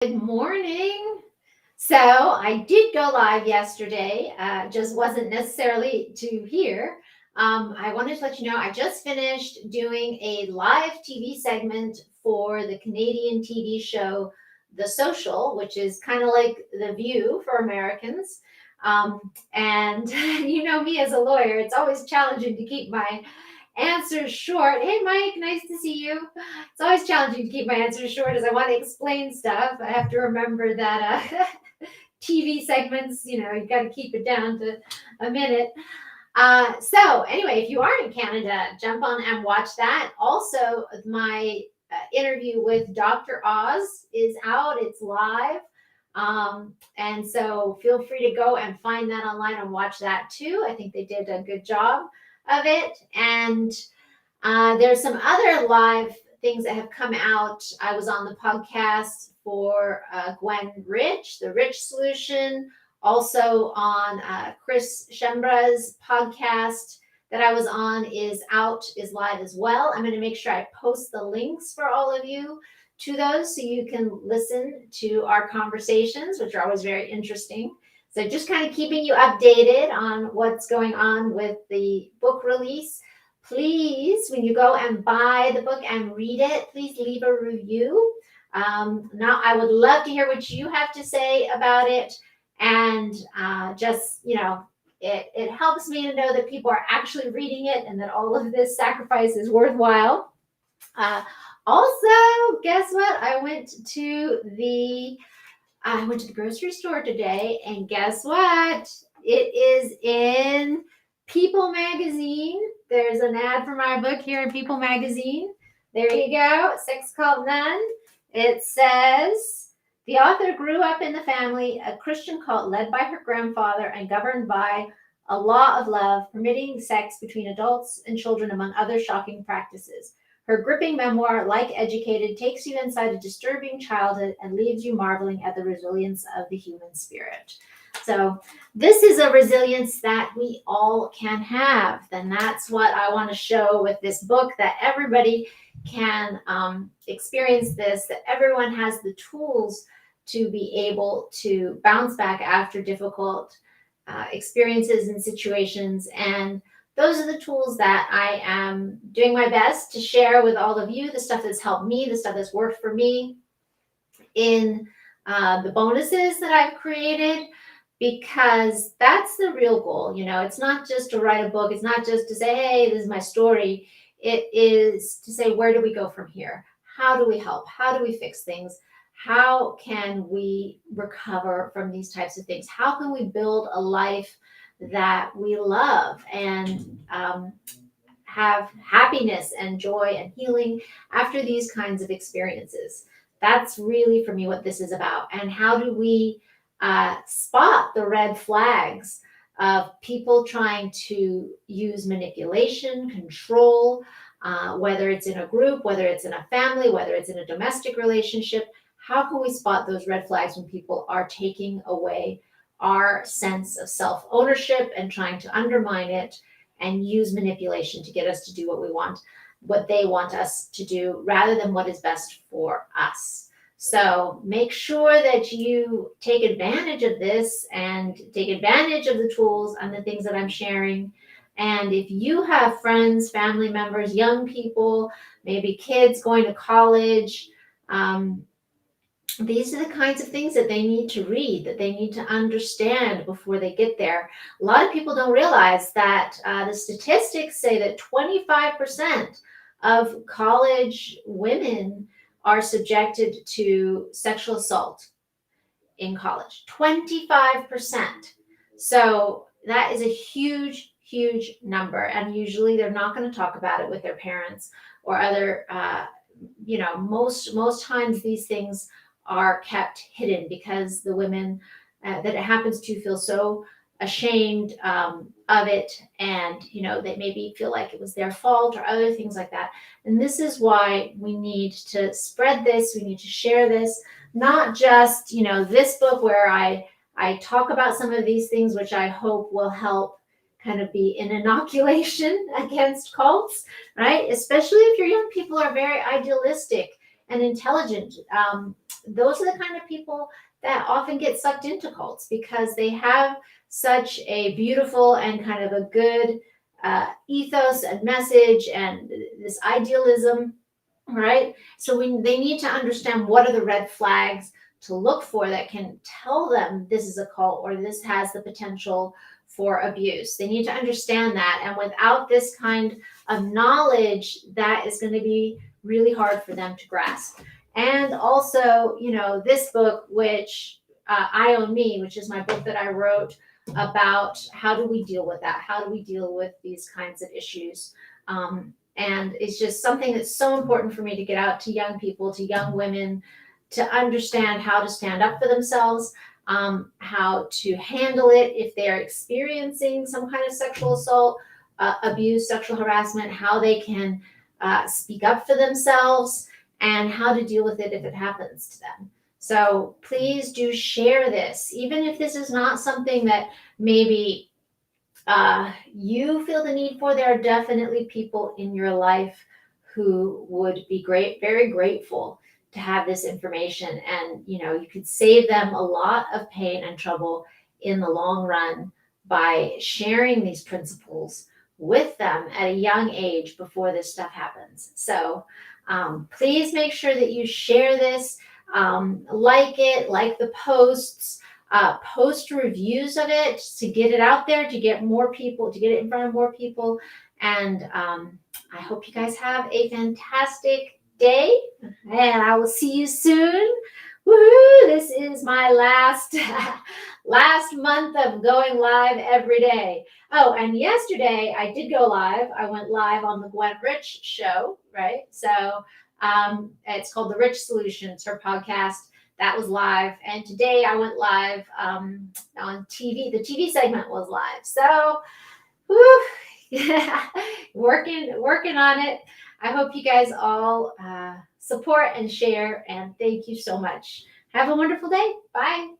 Good morning. So I did go live yesterday, just wasn't necessarily to hear. I wanted to let you know I just finished doing a live TV segment for the Canadian TV show The Social, which is kind of like The View for Americans. And you know me as a lawyer, it's always challenging to keep my answers short. Hey, Mike, nice to see you. It's always challenging to keep my answers short as I want to explain stuff. I have to remember that TV segments, you got to keep it down to a minute. So, anyway, if you are in Canada, jump on and watch that. Also, my interview with Dr. Oz is out, it's live. And so feel free to go and find that online and watch that too. I think they did a good job of it. And there's some other live things that have come out. I was on the podcast for Gwen Rich, the Rich Solution, also on Chris Shembra's podcast that I was on is live as well. I'm going to make sure I post the links for all of you to those so you can listen to our conversations, which are always very interesting. So just kind of keeping you updated on what's going on with the book release. Please, when you go and buy the book and read it, please leave a review. Now, I would love to hear what you have to say about it. And it helps me to know that people are actually reading it and that all of this sacrifice is worthwhile. Also, guess what? I went to the grocery store today, and guess what? It is in People Magazine. There's an ad for my book here in People Magazine. There you go. Sex Cult Nun. It says the author grew up in the family, a Christian cult led by her grandfather and governed by a law of love, permitting sex between adults and children, among other shocking practices. Her gripping memoir, Like Educated, takes you inside a disturbing childhood and leaves you marveling at the resilience of the human spirit. So this is a resilience that we all can have. And that's what I want to show with this book, that everybody can experience this, that everyone has the tools to be able to bounce back after difficult experiences and situations. And those are the tools that I am doing my best to share with all of you, the stuff that's helped me, the stuff that's worked for me in the bonuses that I've created, because that's the real goal. It's not just to write a book. It's not just to say, hey, this is my story. It is to say, where do we go from here? How do we help? How do we fix things? How can we recover from these types of things? How can we build a life that we love and have happiness and joy and healing after these kinds of experiences? That's really, for me, what this is about. And how do we spot the red flags of people trying to use manipulation, control, whether it's in a group, whether it's in a family, whether it's in a domestic relationship? How can we spot those red flags when people are taking away our sense of self-ownership and trying to undermine it and use manipulation to get us to do what we want, what they want us to do, rather than what is best for us? So make sure that you take advantage of this and take advantage of the tools and the things that I'm sharing. And if you have friends, family members, young people, maybe kids going to college, these are the kinds of things that they need to read, that they need to understand before they get there. A lot of people don't realize that the statistics say that 25% of college women are subjected to sexual assault in college. 25%. So that is a huge, huge number. And usually they're not going to talk about it with their parents or other, most times these things are kept hidden because the women that it happens to feel so ashamed of it, and they maybe feel like it was their fault or other things like that. And this is why we need to spread this. We need to share this, not just this book where I talk about some of these things, which I hope will help kind of be an inoculation against cults, right? Especially if your young people are very idealistic and intelligent. Those are the kind of people that often get sucked into cults because they have such a beautiful and kind of a good ethos and message and this idealism, right? So they need to understand what are the red flags to look for that can tell them this is a cult or this has the potential for abuse. They need to understand that. And without this kind of knowledge, that is going to be really hard for them to grasp. And also, this book, which I Own Me, which is my book that I wrote about how do we deal with that? How do we deal with these kinds of issues? And it's just something that's so important for me to get out to young people, to young women, to understand how to stand up for themselves, how to handle it if they're experiencing some kind of sexual assault, abuse, sexual harassment, how they can speak up for themselves, and how to deal with it if it happens to them. So please do share this, even if this is not something that maybe you feel the need for. There are definitely people in your life who would be very grateful to have this information, and you could save them a lot of pain and trouble in the long run by sharing these principles with them at a young age before this stuff happens. So please make sure that you share this, like the posts, post reviews of it to get it out there, to get more people, to get it in front of more people. And I hope you guys have a fantastic day, and I will see you soon. Woohoo! This is my last month of going live every day. Oh, and yesterday I did go live. I went live on the Gwen Rich show, right? So it's called The Rich Solutions, her podcast. That was live. And today I went live on TV. The TV segment was live. So, working on it. I hope you guys all support and share. And thank you so much. Have a wonderful day. Bye.